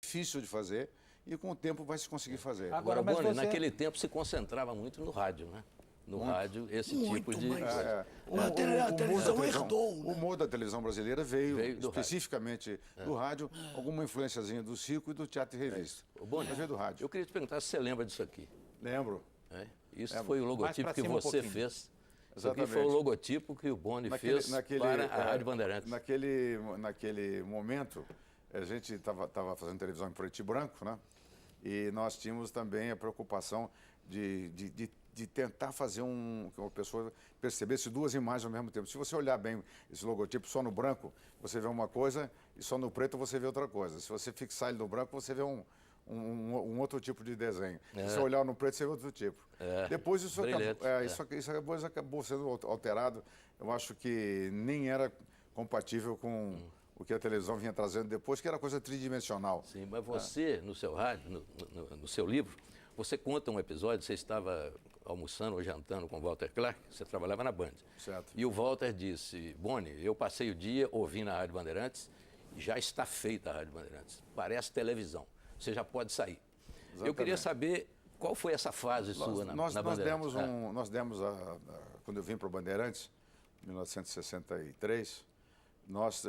difícil de fazer e com o tempo vai se conseguir fazer. Agora, Boni, naquele tempo se concentrava muito no rádio, né? No rádio, esse tipo de... A televisão herdou. O humor da televisão brasileira veio especificamente do rádio, alguma influenciazinha do circo e do teatro e revista. Boni, mas veio do rádio. Eu queria te perguntar se você lembra disso aqui. Lembro. Isso foi o logotipo que você fez. Isso aqui Exatamente. foi o logotipo que o Boni fez para a Rádio Bandeirantes. Naquele momento, a gente estava fazendo televisão em preto e branco, né? E nós tínhamos também a preocupação de tentar fazer que uma pessoa percebesse duas imagens ao mesmo tempo. Se você olhar bem esse logotipo só no branco, você vê uma coisa, e só no preto você vê outra coisa. Se você fixar ele no branco, você vê um outro tipo de desenho. Se você olhar no preto, você vê outro tipo. Depois isso acabou sendo alterado. Eu acho que nem era compatível com o que a televisão vinha trazendo depois, que era coisa tridimensional. Sim, mas você, no seu rádio, no seu livro, você conta um episódio, você estava almoçando ou jantando com o Walter Clark, você trabalhava na Band. Certo. E o Walter disse, Boni, eu passei o dia ouvindo a Rádio Bandeirantes, já está feita a Rádio Bandeirantes, parece televisão, você já pode sair. Exatamente. Eu queria saber qual foi essa fase sua na Bandeirantes. Nós demos, quando eu vim para o Bandeirantes, em 1963, nós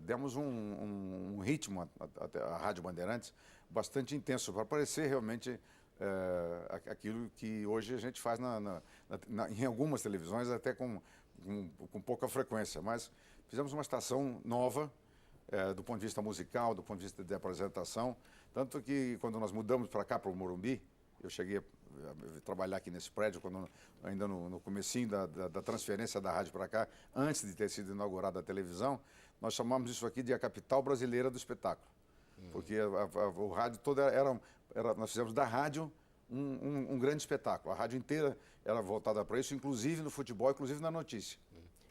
demos um ritmo à Rádio Bandeirantes bastante intenso, para parecer realmente aquilo que hoje a gente faz em algumas televisões, até com pouca frequência. Mas fizemos uma estação nova, do ponto de vista musical, do ponto de vista de apresentação, tanto que quando nós mudamos para cá, para o Morumbi, eu cheguei a trabalhar aqui nesse prédio, ainda no comecinho da transferência da rádio para cá, antes de ter sido inaugurada a televisão, nós chamamos isso aqui de a capital brasileira do espetáculo. Porque o rádio todo nós fizemos da rádio um grande espetáculo. A rádio inteira era voltada para isso, inclusive no futebol, inclusive na notícia.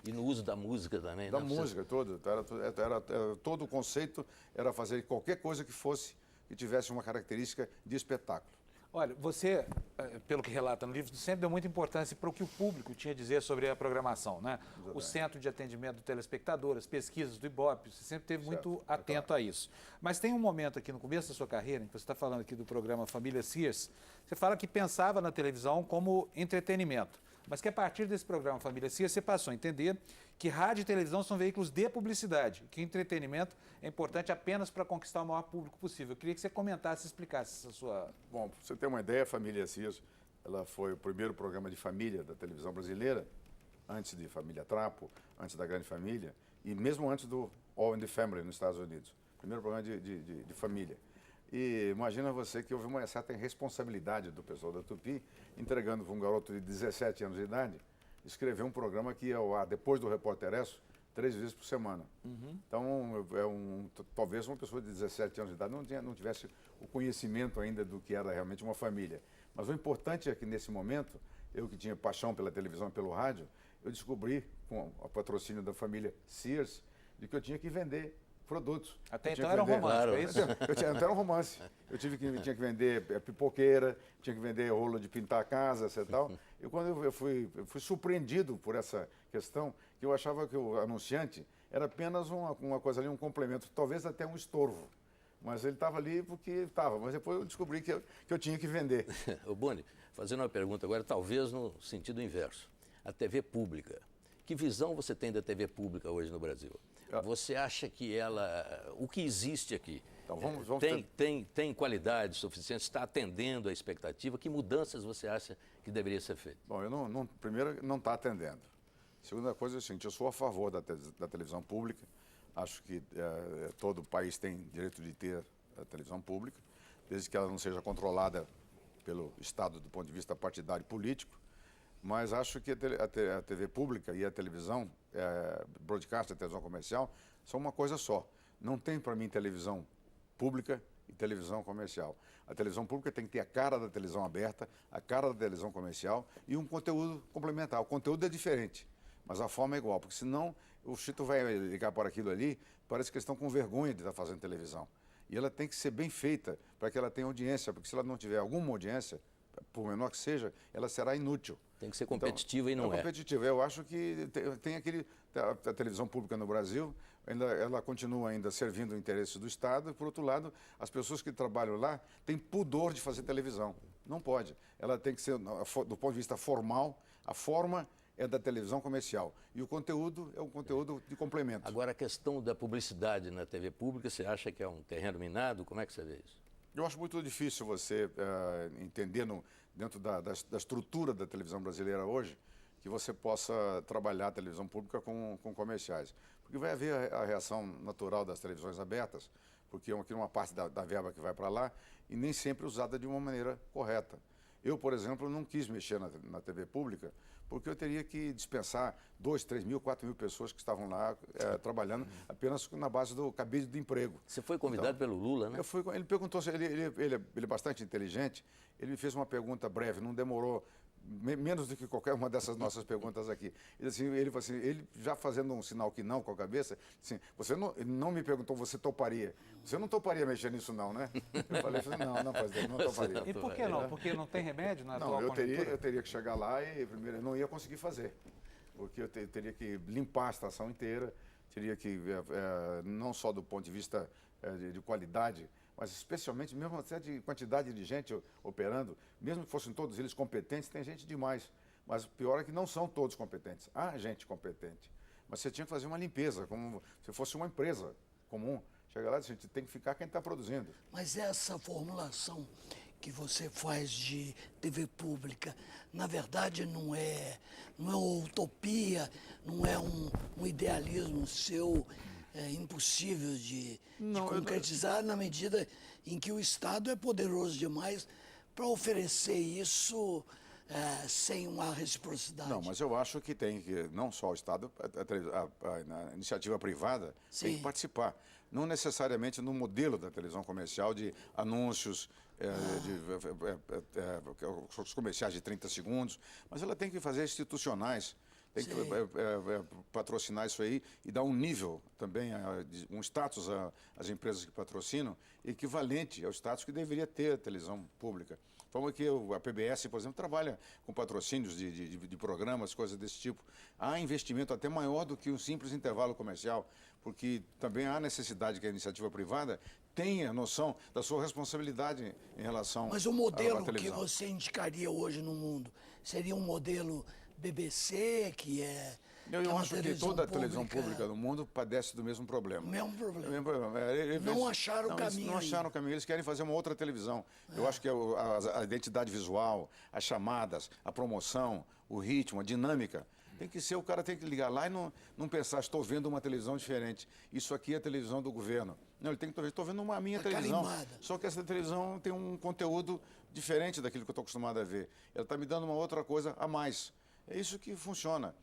E no uso da música também, né? Da música, todo o conceito era fazer qualquer coisa que tivesse uma característica de espetáculo. Olha, você, pelo que relata no livro, sempre deu muita importância para o que o público tinha a dizer sobre a programação, né? O centro de atendimento do telespectador, as pesquisas do Ibope, você sempre esteve muito atento a isso. Mas tem um momento aqui no começo da sua carreira, em que você está falando aqui do programa Família Sears, você fala que pensava na televisão como entretenimento, mas que a partir desse programa Família Sears você passou a entender que rádio e televisão são veículos de publicidade, que o entretenimento é importante apenas para conquistar o maior público possível. Eu queria que você comentasse e explicasse essa sua... Bom, para você ter uma ideia, a Família Sears, ela foi o primeiro programa de família da televisão brasileira, antes de Família Trapo, antes da Grande Família, e mesmo antes do All in the Family nos Estados Unidos. Primeiro programa de família. E imagina você que houve uma certa irresponsabilidade do pessoal da Tupi, entregando para um garoto de 17 anos de idade, escrever um programa que ia ao ar depois do Repórter Esso, 3 vezes por semana. Então, talvez uma pessoa de 17 anos de idade não tivesse o conhecimento ainda do que era realmente uma família. Mas o importante é que, nesse momento, eu que tinha paixão pela televisão e pelo rádio, eu descobri, com o patrocínio da família Sears, de que eu tinha que vender produtos. Até então era um romance, é isso? Era um romance. Eu tinha que vender pipoqueira, tinha que vender rolo de pintar a casa, e tal. E quando eu fui surpreendido por essa questão, que eu achava que o anunciante era apenas uma coisa ali, um complemento, talvez até um estorvo. Mas ele estava ali porque estava. Mas depois eu descobri que eu tinha que vender. Ô Boni, fazendo uma pergunta agora, talvez no sentido inverso. A TV pública. Que visão você tem da TV pública hoje no Brasil? Você acha que o que existe aqui, então, tem qualidade suficiente, está atendendo à expectativa? Que mudanças você acha que deveria ser feita? Bom, primeiro, não está atendendo. Segunda coisa é o seguinte, eu sou a favor da televisão pública, acho que todo país tem direito de ter a televisão pública, desde que ela não seja controlada pelo Estado do ponto de vista partidário e político. Mas acho que a TV pública e a televisão, broadcast, a televisão comercial, são uma coisa só. Não tem, para mim, televisão pública e televisão comercial. A televisão pública tem que ter a cara da televisão aberta, a cara da televisão comercial e um conteúdo complementar. O conteúdo é diferente, mas a forma é igual, porque senão o Chito vai ligar para aquilo ali, parece que eles estão com vergonha de estar fazendo televisão. E ela tem que ser bem feita para que ela tenha audiência, porque se ela não tiver alguma audiência, por menor que seja, ela será inútil. Tem que ser competitiva, então, e não é. Competitiva. Eu acho que tem a televisão pública no Brasil ela continua ainda servindo o interesse do Estado, e, por outro lado, as pessoas que trabalham lá têm pudor de fazer televisão. Não pode. Ela tem que ser, do ponto de vista formal, a forma é da televisão comercial. E o conteúdo é um conteúdo de complemento. Agora, a questão da publicidade na TV pública, você acha que é um terreno minado? Como é que você vê isso? Eu acho muito difícil você entender dentro da estrutura da televisão brasileira hoje que você possa trabalhar a televisão pública com comerciais. Porque vai haver a reação natural das televisões abertas, porque aqui uma parte da verba que vai para lá e nem sempre usada de uma maneira correta. Eu, por exemplo, não quis mexer na TV pública porque eu teria que dispensar 2, 3 mil, 4 mil pessoas que estavam lá trabalhando apenas na base do cabide de emprego. Você foi convidado pelo Lula, né? Ele perguntou, ele é bastante inteligente, ele me fez uma pergunta breve, não demorou menos do que qualquer uma dessas nossas perguntas aqui. Ele falou assim, ele já fazendo um sinal que não com a cabeça, assim, ele não me perguntou, você toparia? Você não toparia mexer nisso não, né? Eu falei, não, presidente, não toparia. E por que não? Porque não tem remédio na atual conjuntura? Eu teria que chegar lá e, primeiro, eu não ia conseguir fazer, porque eu teria que limpar a estação inteira, teria que, não só do ponto de vista de qualidade, mas especialmente mesmo até de quantidade de gente operando, mesmo que fossem todos eles competentes, tem gente demais. Mas o pior é que não são todos competentes. Há gente competente. Mas você tinha que fazer uma limpeza, como se fosse uma empresa comum. Chega lá e diz, a gente tem que ficar quem está produzindo. Mas essa formulação que você faz de TV pública, na verdade não é uma utopia, não é um idealismo seu impossível de concretizar na medida em que o Estado é poderoso demais para oferecer isso sem uma reciprocidade. Não, mas eu acho que tem que, não só o Estado, a iniciativa privada tem que participar. Não necessariamente no modelo da televisão comercial de anúncios, os comerciais de 30 segundos, mas ela tem que fazer institucionais. Tem que patrocinar isso aí e dar um nível também, um status às empresas que patrocinam, equivalente ao status que deveria ter a televisão pública. Como que a PBS, por exemplo, trabalha com patrocínios de programas, coisas desse tipo. Há investimento até maior do que um simples intervalo comercial, porque também há necessidade que a iniciativa privada tenha noção da sua responsabilidade em relação à televisão. Mas o modelo que você indicaria hoje no mundo seria um modelo BBC, que é... Eu acho que toda a televisão pública do mundo padece do mesmo problema. O mesmo problema. O mesmo problema. Não acharam o caminho. Não acharam o caminho. Eles querem fazer uma outra televisão. Eu acho que a identidade visual, as chamadas, a promoção, o ritmo, a dinâmica, tem que ser, o cara tem que ligar lá e não pensar, estou vendo uma televisão diferente. Isso aqui é a televisão do governo. Não, ele tem que estou vendo a minha televisão. Carimbada. Só que essa televisão tem um conteúdo diferente daquilo que eu estou acostumado a ver. Ela está me dando uma outra coisa a mais. É isso que funciona.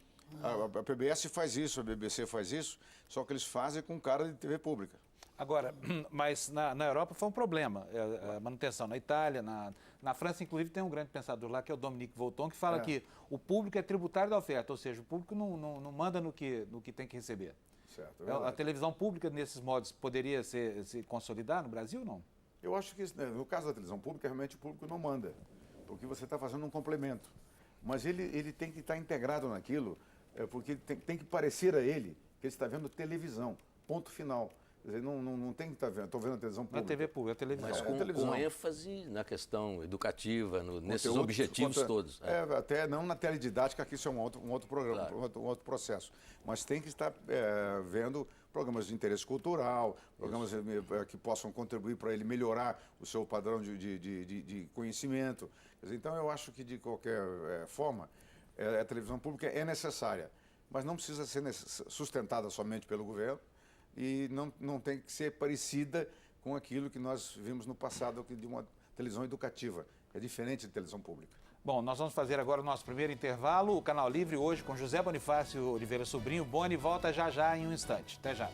A PBS faz isso, a BBC faz isso, só que eles fazem com cara de TV pública. Agora, mas na Europa foi um problema, a manutenção. Na Itália, na França, inclusive, tem um grande pensador lá, que é o Dominique Volton, que fala que o público é tributário da oferta, ou seja, o público não manda no que tem que receber. Certo, a televisão pública, nesses modos, poderia se consolidar no Brasil ou não? Eu acho que, no caso da televisão pública, realmente o público não manda, porque você está fazendo um complemento. Mas ele tem que estar integrado naquilo, porque tem que parecer a ele que ele está vendo televisão, ponto final. Quer dizer, não tem que estar vendo, estou vendo a televisão pública. Na TV pública, a televisão. Mas com ênfase na questão educativa, nesses objetivos todos. Até não na teledidática, que isso é um outro programa, claro. um outro processo. Mas tem que estar vendo programas de interesse cultural, programas que possam contribuir para ele melhorar o seu padrão de conhecimento. Quer dizer, então, eu acho que, de qualquer forma, a televisão pública é necessária, mas não precisa ser sustentada somente pelo governo e não tem que ser parecida com aquilo que nós vimos no passado de uma televisão educativa. É diferente de televisão pública. Bom, nós vamos fazer agora o nosso primeiro intervalo, o Canal Livre, hoje com José Bonifácio Oliveira Sobrinho. Boni volta já em um instante. Até já.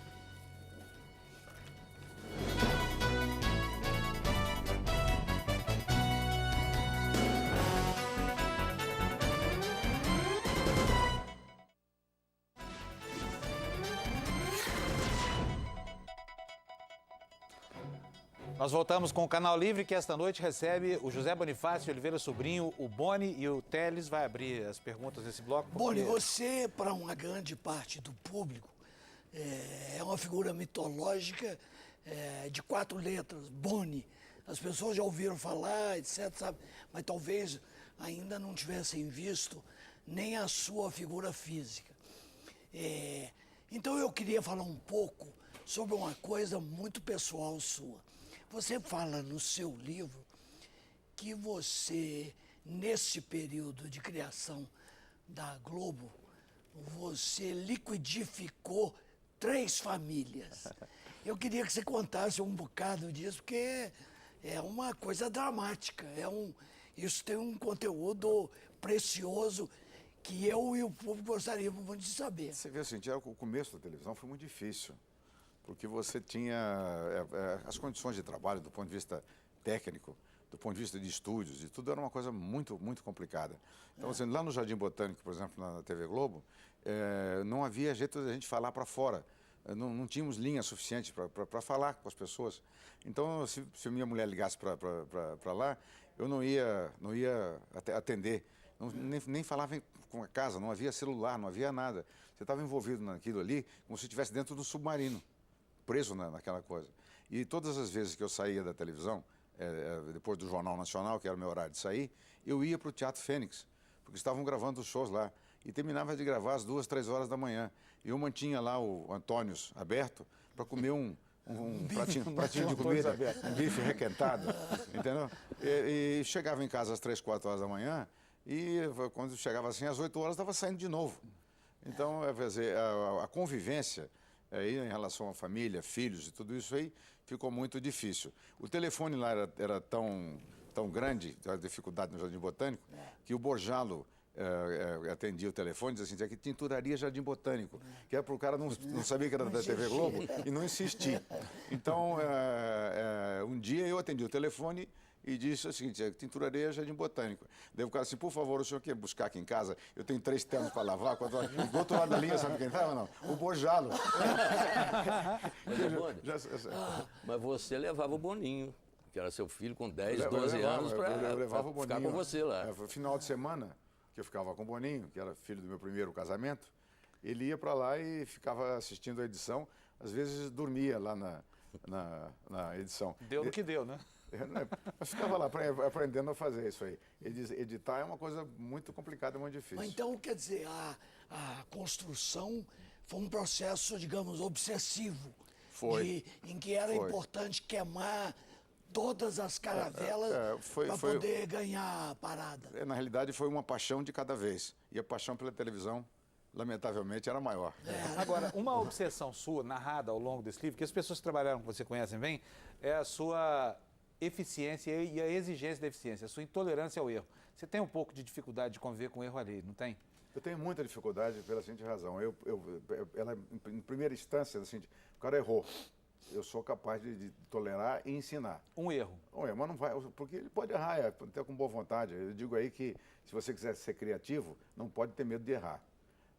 Nós voltamos com o Canal Livre, que esta noite recebe o José Bonifácio Oliveira Sobrinho, o Boni, e o Teles vai abrir as perguntas nesse bloco. Boni, você, para uma grande parte do público, É uma figura mitológica de 4 letras, Boni. As pessoas já ouviram falar, etc., sabe? Mas talvez ainda não tivessem visto nem a sua figura física. Então eu queria falar um pouco sobre uma coisa muito pessoal sua. Você fala no seu livro que você, nesse período de criação da Globo, você liquidificou 3 famílias. Eu queria que você contasse um bocado disso, porque é uma coisa dramática. Isso tem um conteúdo precioso que eu e o público gostaríamos muito de saber. Você vê assim, o começo da televisão foi muito difícil, porque você tinha as condições de trabalho do ponto de vista técnico, do ponto de vista de estúdios, e tudo era uma coisa muito, muito complicada. Então, assim, lá no Jardim Botânico, por exemplo, na TV Globo, não havia jeito de a gente falar para fora. Não tínhamos linha suficiente para falar com as pessoas. Então, se minha mulher ligasse para lá, eu não ia atender. Nem falava com a casa, não havia celular, não havia nada. Você estava envolvido naquilo ali como se estivesse dentro do submarino, preso naquela coisa. E todas as vezes que eu saía da televisão, depois do Jornal Nacional, que era o meu horário de sair, eu ia para o Teatro Fênix, porque estavam gravando os shows lá. E terminava de gravar às 2, 3 horas da manhã. E eu mantinha lá o Antônios aberto para comer um pratinho de comida, um bife requentado, entendeu? E chegava em casa às 3, 4 horas da manhã e quando chegava assim às 8 horas estava saindo de novo. Então, a convivência aí em relação à família, filhos e tudo isso aí ficou muito difícil. O telefone lá era tão grande, a dificuldade no Jardim Botânico, que o Borjalo atendia o telefone e dizia assim, aqui tinturaria Jardim Botânico, que era para o cara não sabia que era da TV Globo e não insistir. Então, um dia eu atendi o telefone e disse o seguinte, tinturaria Jardim Botânico. Daí o cara assim, por favor, o senhor quer buscar aqui em casa? Eu tenho 3 ternos para lavar. Do outro lado da linha, sabe quem estava? Não, o Borjalo. Mas você levava o Boninho, que era seu filho com 10, 12 anos, para ficar com você lá. Final de semana, que eu ficava com o Boninho, que era filho do meu primeiro casamento, ele ia para lá e ficava assistindo a edição, às vezes dormia lá na edição. Deu no que deu, né? Mas ficava lá aprendendo a fazer isso aí. Editar é uma coisa muito complicada e muito difícil. Mas então, quer dizer, a construção foi um processo, digamos, obsessivo. Foi. Em que era importante queimar todas as caravelas para poder ganhar a parada. Na realidade, foi uma paixão de cada vez. E a paixão pela televisão, lamentavelmente, era maior. Agora, uma obsessão sua, narrada ao longo desse livro, que as pessoas que trabalharam com você conhecem bem, é a sua eficiência e a exigência da eficiência, a sua intolerância ao erro. Você tem um pouco de dificuldade de conviver com o erro alheio, não tem? Eu tenho muita dificuldade pela seguinte razão. Ela, em primeira instância, assim, o cara errou. Eu sou capaz de tolerar e ensinar. Um erro. Mas não vai, porque ele pode errar, até com boa vontade. Eu digo aí que se você quiser ser criativo, não pode ter medo de errar.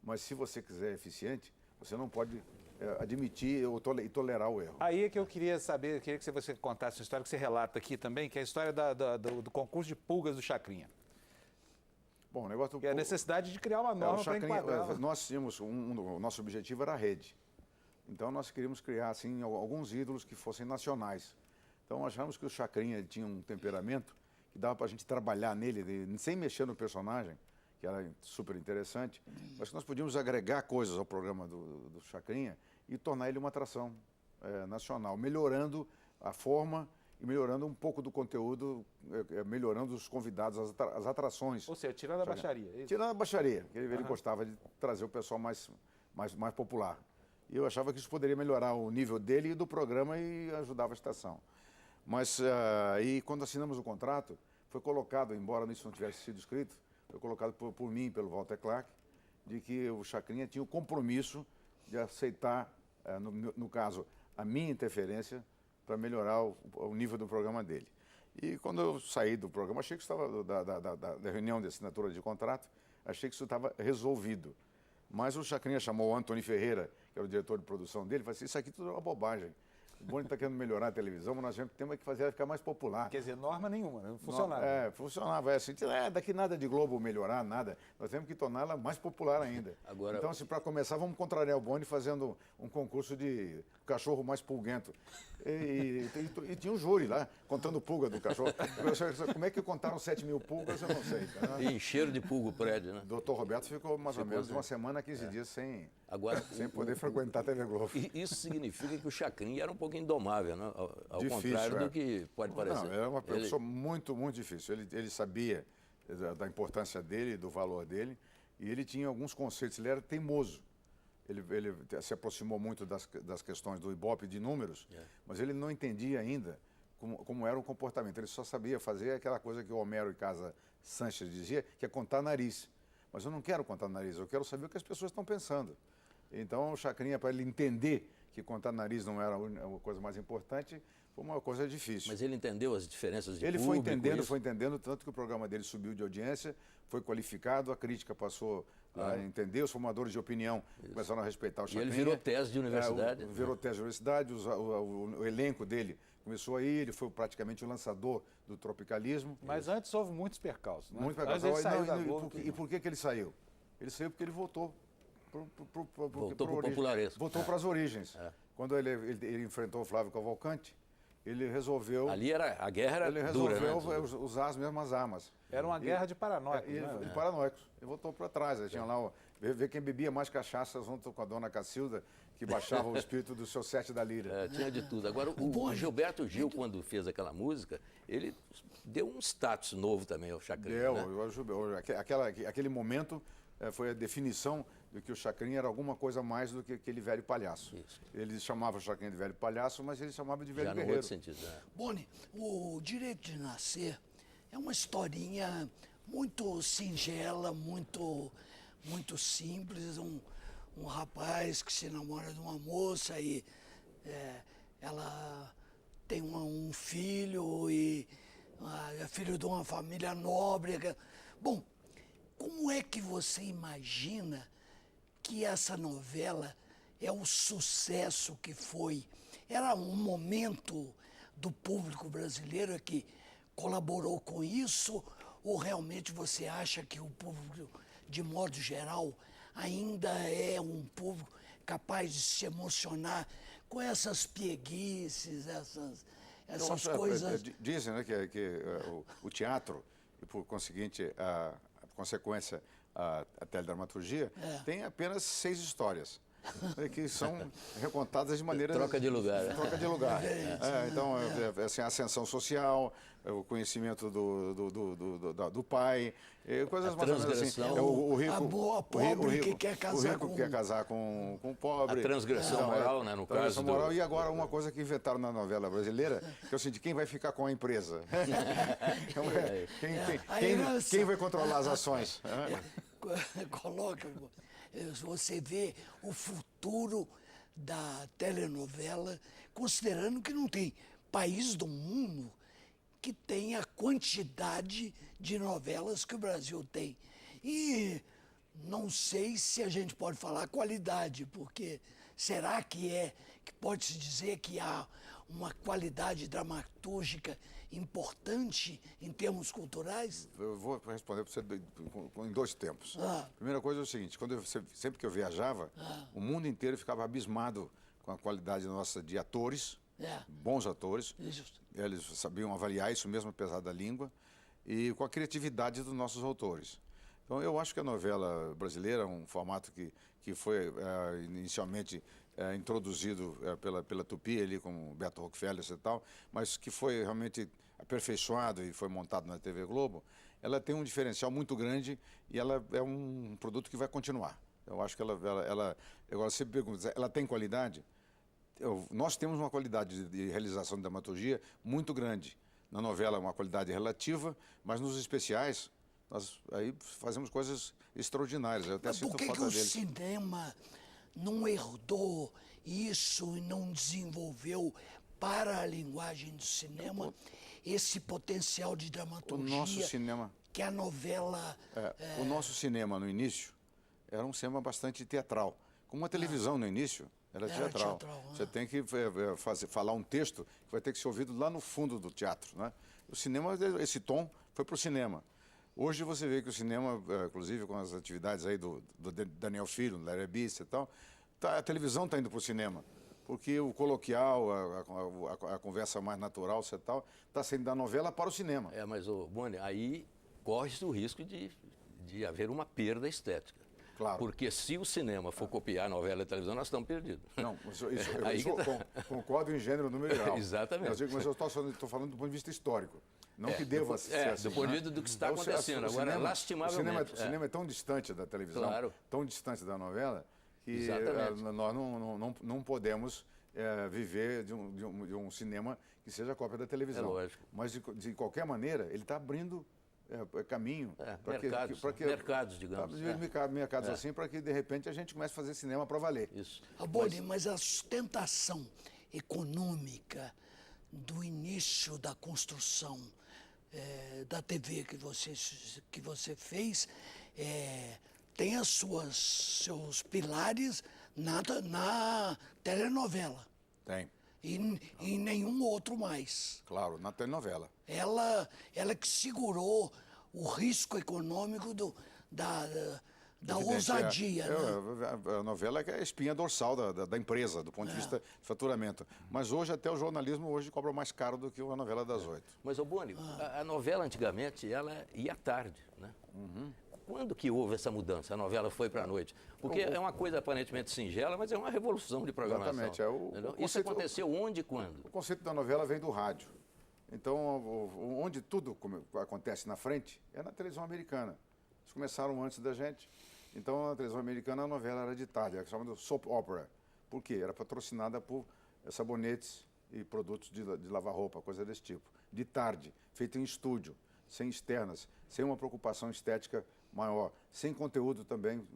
Mas se você quiser eficiente, você não pode admitir e tolerar o erro. Aí é que eu queria saber, eu queria que você contasse uma história que você relata aqui também, que é a história do concurso de pulgas do Chacrinha. Bom, o negócio que é a necessidade de criar uma norma para enquadrar. Nós tínhamos, o nosso objetivo era a rede. Então nós queríamos criar assim, alguns ídolos que fossem nacionais. Então achamos que o Chacrinha tinha um temperamento que dava para a gente trabalhar nele, sem mexer no personagem, que era super interessante, mas que nós podíamos agregar coisas ao programa do Chacrinha e tornar ele uma atração nacional, melhorando a forma e melhorando um pouco do conteúdo, melhorando os convidados, as atrações. Ou seja, tirando a baixaria. Isso. Tirando a baixaria, que ele gostava de trazer o pessoal mais popular. E eu achava que isso poderia melhorar o nível dele e do programa e ajudava a estação. Mas aí, quando assinamos o contrato, foi colocado, embora isso não tivesse sido escrito, foi colocado por mim e pelo Walter Clark, de que o Chacrinha tinha o compromisso de aceitar, no caso, a minha interferência para melhorar o nível do programa dele. E quando eu saí do programa, achei que estava, da reunião de assinatura de contrato, achei que isso estava resolvido. Mas o Chacrinha chamou o Antônio Ferreira, que era o diretor de produção dele, e falou assim, isso aqui tudo é uma bobagem. o Boni está querendo melhorar a televisão, mas nós temos que fazer ela ficar mais popular. Quer dizer, norma nenhuma, não funcionava. Funcionava. Assim, daqui nada de Globo melhorar, nada. Nós temos que torná-la mais popular ainda. Agora, então, assim, para começar, vamos contrariar o Boni fazendo um concurso de cachorro mais pulguento. E tinha um júri lá, contando pulga do cachorro. Como é que contaram 7 mil pulgas, eu não sei. E encheram de pulga o prédio, né? O doutor Roberto ficou mais ou menos uma semana, 15 dias sem poder frequentar a TV Globo. Isso significa que o Chacrinha era um pouco indomável, né? Ao difícil, contrário do que pode parecer. Não, era uma pessoa muito, muito difícil. Ele sabia da importância dele, do valor dele, e ele tinha alguns conceitos. Ele era teimoso. Ele se aproximou muito das questões do Ibope de números, mas ele não entendia ainda como era o comportamento. Ele só sabia fazer aquela coisa que o Homero e Casa Sanches dizia, que é contar nariz. Mas eu não quero contar nariz, eu quero saber o que as pessoas estão pensando. Então, o Chacrinha, para ele entender que contar nariz não era a coisa mais importante, foi uma coisa difícil. Mas ele entendeu as diferenças de ele público? Foi entendendo, tanto que o programa dele subiu de audiência, foi qualificado, a crítica passou a entender, os formadores de opinião começaram a respeitar o Chacrinha. E ele virou tese de universidade. Virou tese de universidade, o elenco dele começou aí, ele foi praticamente o lançador do tropicalismo. Mas antes houve muitos percalços, né? Muitos percalços. Antes ele saiu da Globo. E por que ele saiu? Ele saiu porque ele voltou. Voltou para o popularesco. Voltou para as origens. Quando ele enfrentou o Flávio Cavalcante, ele resolveu... Ali a guerra era ele dura, resolveu usar as mesmas armas. Era uma guerra de paranoicos, De paranoicos. Ele voltou para trás. Ele tinha lá, ver quem bebia mais cachaça junto com a dona Cacilda, que baixava o espírito do seu sete da lira. Tinha de tudo. Agora, o Gilberto Gil, quando fez aquela música, ele deu um status novo também ao Chacrinha. Aquele momento foi a definição de que o Chacrinha era alguma coisa mais do que aquele velho palhaço. Isso. Ele chamava o Chacrinha de velho palhaço, mas ele chamava de velho Já guerreiro. No outro sentido, Boni, o Direito de Nascer é uma historinha muito singela, muito simples. Um rapaz que se namora de uma moça e ela tem um filho e é filho de uma família nobre. Bom, como é que você imagina que essa novela é o sucesso que foi? Era um momento do público brasileiro que colaborou com isso? Ou realmente você acha que o público, de modo geral, ainda é um público capaz de se emocionar com essas pieguices, essas coisas? Dizem, né, que o teatro, e por conseguinte a consequência a teledramaturgia, tem apenas 6 histórias. Que são recontadas de maneira... Troca de lugar. Troca de lugar. Então, assim, a ascensão social, o conhecimento do pai, coisas mais ou menos assim. O rico, a boa pobre que quer casar com... O rico que quer casar com o pobre. A transgressão moral, né, no caso moral. E agora uma coisa que inventaram na novela brasileira, que é o seguinte, quem vai ficar com a empresa? Quem vai controlar as ações? Coloca... Você vê o futuro da telenovela, considerando que não tem país do mundo que tenha a quantidade de novelas que o Brasil tem. E não sei se a gente pode falar qualidade, porque será que pode-se dizer que há uma qualidade dramatúrgica importante em termos culturais? Eu vou responder para você em 2 tempos. Primeira coisa é o seguinte, sempre que eu viajava, o mundo inteiro ficava abismado com a qualidade nossa de atores, bons atores. Eles sabiam avaliar isso mesmo, apesar da língua, e com a criatividade dos nossos autores. Então, eu acho que a novela brasileira é um formato que foi inicialmente introduzido pela Tupi, ali com Beto Rockefeller e tal, mas que foi realmente aperfeiçoado e foi montado na TV Globo. Ela tem um diferencial muito grande e ela é um produto que vai continuar. Eu acho que agora você pergunta, ela tem qualidade? Nós temos uma qualidade de realização de dramaturgia muito grande. Na novela é uma qualidade relativa, mas nos especiais nós aí fazemos coisas extraordinárias. Eu até sinto falta deles. Por que o cinema não herdou isso e não desenvolveu para a linguagem do cinema esse potencial de dramaturgia? O nosso cinema... Que a novela... O nosso cinema, no início, era um cinema bastante teatral. Como a televisão, no início, Era Era teatral. teatral, Você tem que falar um texto que vai ter que ser ouvido lá no fundo do teatro, né? O cinema, esse tom foi para o cinema. Hoje você vê que o cinema, inclusive com as atividades aí do Daniel Filho, Larry Beast e tal, a televisão está indo para o cinema. Porque o coloquial, a conversa mais natural, tal, está saindo da novela para o cinema. Mas, Boni, aí corre-se o risco de haver uma perda estética. Claro. Porque se o cinema for copiar a novela e a televisão, nós estamos perdidos. Não, concordo em gênero, número e grau. Exatamente. Mas eu estou falando do ponto de vista histórico. Não que deva ser assim. Do ponto de vista do que está acontecendo. Agora, lastimavelmente. O cinema é tão distante da televisão, claro, tão distante da novela, que nós não podemos viver de um cinema que seja cópia da televisão. É lógico. Mas, de qualquer maneira, ele está abrindo caminho mercados, digamos. Mercados assim, para que, de repente, a gente comece a fazer cinema para valer. Isso. Boni, mas a sustentação econômica do início da construção da TV que você fez tem seus pilares na telenovela. Tem. E em nenhum outro mais. Claro, na telenovela. Ela que segurou o risco econômico da ousadia. Né? A novela é a espinha dorsal da empresa, do ponto de vista de faturamento. Mas hoje, até o jornalismo hoje cobra mais caro do que a novela das 8. Mas, Boni, a novela antigamente, ela ia à tarde, né? Uhum. Quando que houve essa mudança? A novela foi para a noite? Porque é uma coisa aparentemente singela, mas é uma revolução de programação. Exatamente. Isso aconteceu onde e quando? O conceito da novela vem do rádio. Então, onde tudo acontece na frente é na televisão americana. Eles começaram antes da gente. Então, na televisão americana, a novela era de tarde, era chamada soap opera. Por quê? Era patrocinada por sabonetes e produtos de lavar roupa, coisa desse tipo. De tarde, feito em estúdio, sem externas, sem uma preocupação estética maior, sem conteúdo também,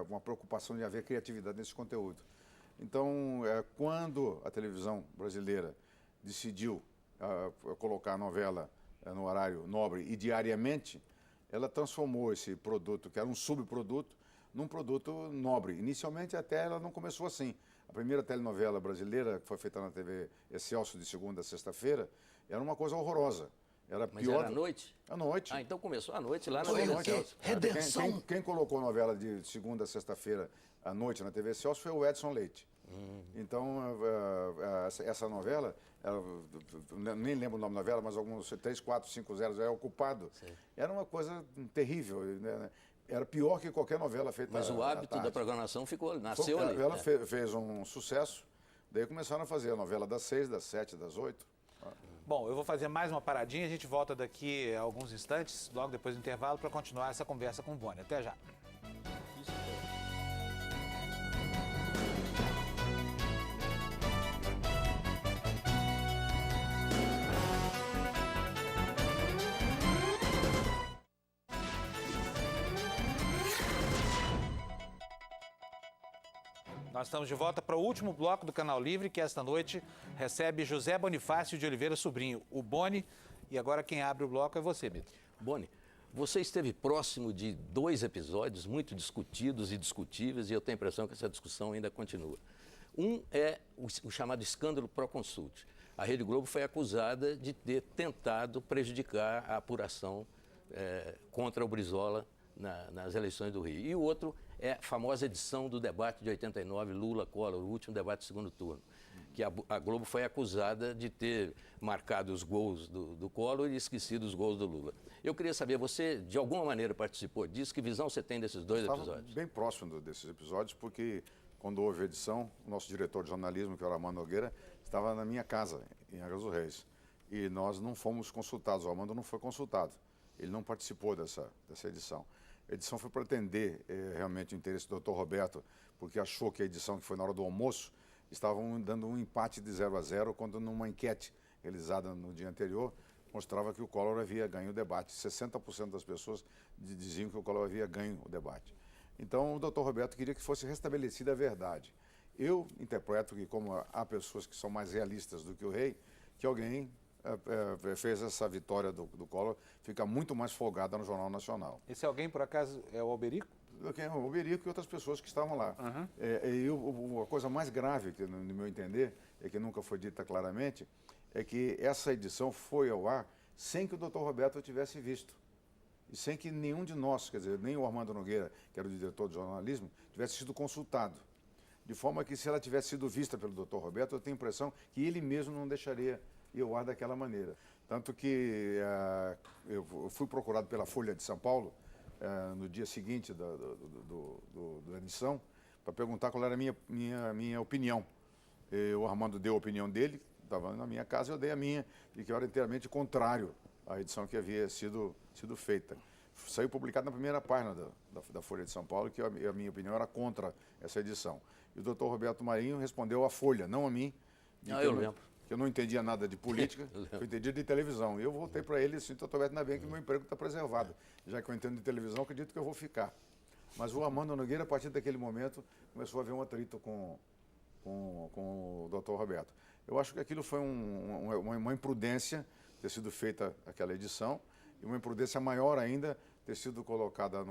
uma preocupação de haver criatividade nesse conteúdo. Então, quando a televisão brasileira decidiu colocar a novela no horário nobre e diariamente, ela transformou esse produto, que era um subproduto, num produto nobre. Inicialmente, até ela não começou assim. A primeira telenovela brasileira, que foi feita na TV Excelsior de segunda a sexta-feira, era uma coisa horrorosa. Mas era à noite? À noite. Então começou à noite lá na TV Excelsior. Redenção. Quem colocou a novela de segunda a sexta-feira à noite na TV Excelsior foi o Edson Leite. Então, essa novela, nem lembro o nome da novela, mas alguns 3, 4, 5 zeros é ocupado. Sim. Era uma coisa terrível, né? Era pior que qualquer novela feita. Mas o hábito da programação nasceu ali. Ela fez um sucesso, daí começaram a fazer a novela das 6, das 7, das 8. Bom, eu vou fazer mais uma paradinha, a gente volta daqui a alguns instantes, logo depois do intervalo, para continuar essa conversa com o Boni. Até já. Nós estamos de volta para o último bloco do Canal Livre, que esta noite recebe José Bonifácio de Oliveira Sobrinho, o Boni. E agora quem abre o bloco é você, Mito. Boni, você esteve próximo de 2 episódios muito discutidos e discutíveis, e eu tenho a impressão que essa discussão ainda continua. Um é o chamado escândalo Proconsult. A Rede Globo foi acusada de ter tentado prejudicar a apuração contra o Brizola nas eleições do Rio. E o outro é a famosa edição do debate de 89, Lula-Collor, o último debate do segundo turno, que a Globo foi acusada de ter marcado os gols do Collor e esquecido os gols do Lula. Eu queria saber, você de alguma maneira participou disso? Que visão você tem desses 2 episódios? Bem próximo desses episódios, porque quando houve a edição, o nosso diretor de jornalismo, que era o Armando Nogueira, estava na minha casa, em Angra dos Reis. E nós não fomos consultados, o Armando não foi consultado. Ele não participou dessa edição. A edição foi para atender realmente o interesse do Dr. Roberto, porque achou que a edição que foi na hora do almoço estavam dando um empate de 0-0, quando numa enquete realizada no dia anterior mostrava que o Collor havia ganho o debate. 60% das pessoas diziam que o Collor havia ganho o debate. Então o Dr. Roberto queria que fosse restabelecida a verdade. Eu interpreto que, como há pessoas que são mais realistas do que o rei, que alguém fez essa vitória do Collor ficar muito mais folgada no Jornal Nacional. Esse alguém, por acaso, é o Alberico? O Berico e outras pessoas que estavam lá. A coisa mais grave, que, no meu entender, é que nunca foi dita claramente, é que essa edição foi ao ar sem que o Dr. Roberto tivesse visto. E sem que nenhum de nós, quer dizer, nem o Armando Nogueira, que era o diretor de jornalismo, tivesse sido consultado. De forma que, se ela tivesse sido vista pelo Dr. Roberto, eu tenho a impressão que ele mesmo não deixaria ir ao ar daquela maneira. Tanto que eu fui procurado pela Folha de São Paulo, no dia seguinte da edição, para perguntar qual era a minha opinião. O Armando deu a opinião dele, estava na minha casa, eu dei a minha, e que eu era inteiramente contrário à edição que havia sido feita. Saiu publicado na primeira página da Folha de São Paulo, que a minha opinião era contra essa edição. E o Dr. Roberto Marinho respondeu à Folha, não a mim. Eu lembro. Que eu não entendia nada de política, eu entendia de televisão. E eu voltei para ele assim, Dr. Roberto, ainda bem que meu emprego está preservado. Já que eu entendo de televisão, acredito que eu vou ficar. Mas o Armando Nogueira, a partir daquele momento, começou a haver um atrito com o Dr. Roberto. Eu acho que aquilo foi uma imprudência ter sido feita aquela edição, e uma imprudência maior ainda ter sido colocada